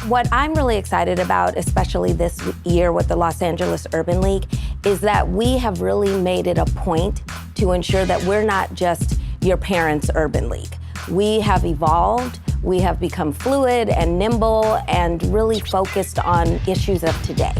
What I'm really excited about, especially this year with the Los Angeles Urban League, is that we have really made it a point to ensure that we're not just your parents' Urban League. We have evolved, we have become fluid and nimble and really focused on issues of today.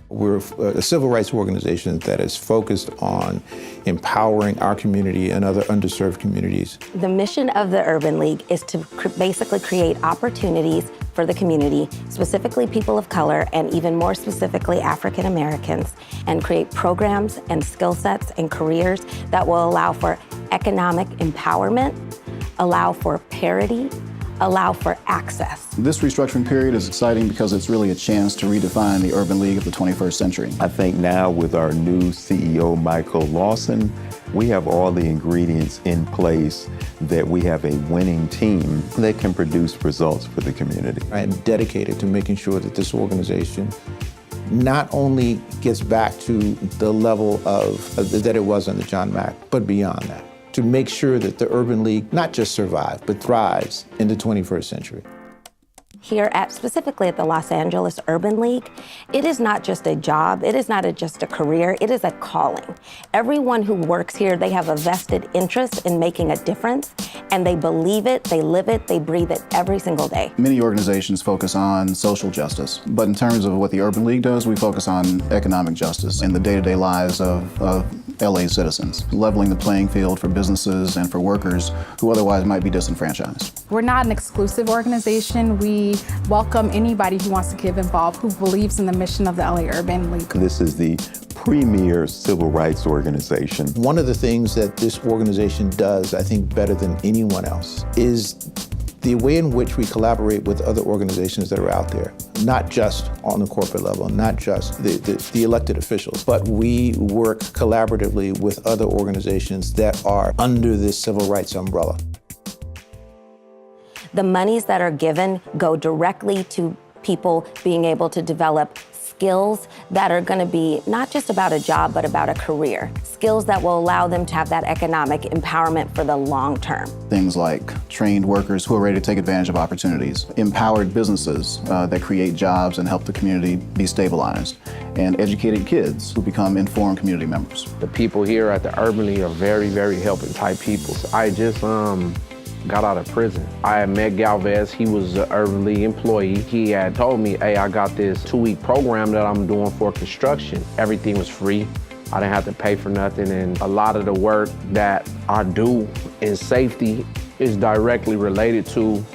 We're a civil rights organization that is focused on empowering our community and other underserved communities. The mission of the Urban League is to basically create opportunities for the community, specifically people of color, and even more specifically African Americans, and create programs and skill sets and careers that will allow for economic empowerment, allow for parity, allow for access. This restructuring period is exciting because it's really a chance to redefine the Urban League of the 21st century. I think now with our new CEO, Michael Lawson, we have all the ingredients in place that we have a winning team that can produce results for the community. I am dedicated to making sure that this organization not only gets back to the level that it was under John Mack, but beyond that, to make sure that the Urban League not just survives, but thrives in the 21st century. Here specifically at the Los Angeles Urban League, it is not just a job, it is not just a career, it is a calling. Everyone who works here, they have a vested interest in making a difference, and they believe it, they live it, they breathe it every single day. Many organizations focus on social justice, but in terms of what the Urban League does, we focus on economic justice in the day-to-day lives of LA citizens, leveling the playing field for businesses and for workers who otherwise might be disenfranchised. We're not an exclusive organization. We welcome anybody who wants to get involved, who believes in the mission of the LA Urban League. This is the premier civil rights organization. One of the things that this organization does, I think, better than anyone else is the way in which we collaborate with other organizations that are out there, not just on the corporate level, not just the elected officials, but we work collaboratively with other organizations that are under this civil rights umbrella. The monies that are given go directly to people being able to develop skills that are going to be not just about a job, but about a career. Skills that will allow them to have that economic empowerment for the long term. Things like trained workers who are ready to take advantage of opportunities, empowered businesses that create jobs and help the community be stabilized, and educated kids who become informed community members. The people here at the Urban League are very, very helping type people. I just got out of prison. I had met Galvez, he was an Urban League employee. He had told me, hey, I got this 2-week program that I'm doing for construction. Everything was free. I didn't have to pay for nothing, and a lot of the work that I do in safety is directly related to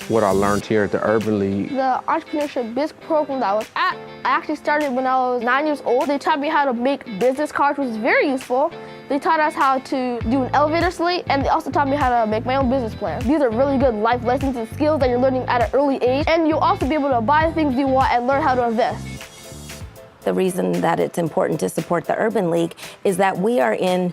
what I learned here at the Urban League. The entrepreneurship business program that I was at, I actually started when I was 9 years old. They taught me how to make business cards, which is very useful. They taught us how to do an elevator slate, and they also taught me how to make my own business plan. These are really good life lessons and skills that you're learning at an early age, and you'll also be able to buy things you want and learn how to invest. The reason that it's important to support the Urban League is that we are in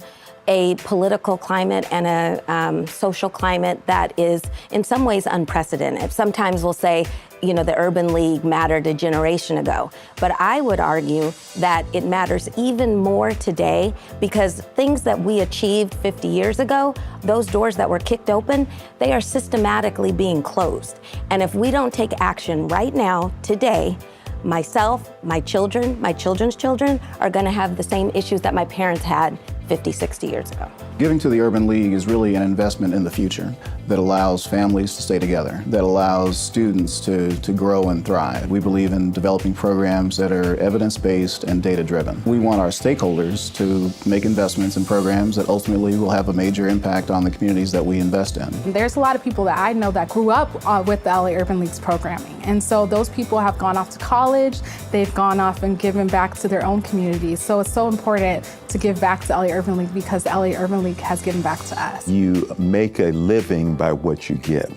a political climate and a social climate that is in some ways unprecedented. Sometimes we'll say, you know, the Urban League mattered a generation ago, but I would argue that it matters even more today because things that we achieved 50 years ago, those doors that were kicked open, they are systematically being closed. And if we don't take action right now, today, myself, my children, my children's children are gonna have the same issues that my parents had 50, 60 years ago. Giving to the Urban League is really an investment in the future that allows families to stay together, that allows students to grow and thrive. We believe in developing programs that are evidence-based and data-driven. We want our stakeholders to make investments in programs that ultimately will have a major impact on the communities that we invest in. There's a lot of people that I know that grew up with the LA Urban League's programming. And so those people have gone off to college, they've gone off and given back to their own communities. So it's so important to give back to LA Urban League because the LA Urban League has given back to us. You make a living by what you get.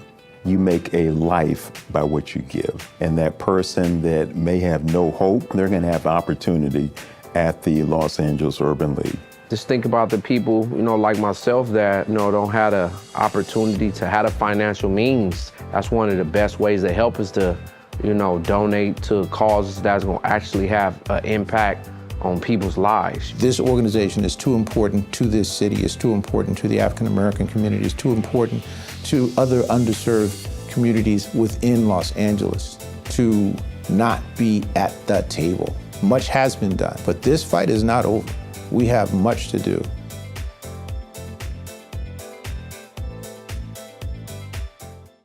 You make a life by what you give. And that person that may have no hope, they're going to have opportunity at the Los Angeles Urban League. Just think about the people, like myself that, don't have the opportunity to have the financial means. That's one of the best ways to help is to, donate to causes that's gonna actually have an impact on people's lives. This organization is too important to this city, it's too important to the African American community, it's too important to other underserved communities within Los Angeles to not be at that table. Much has been done, but this fight is not over. We have much to do.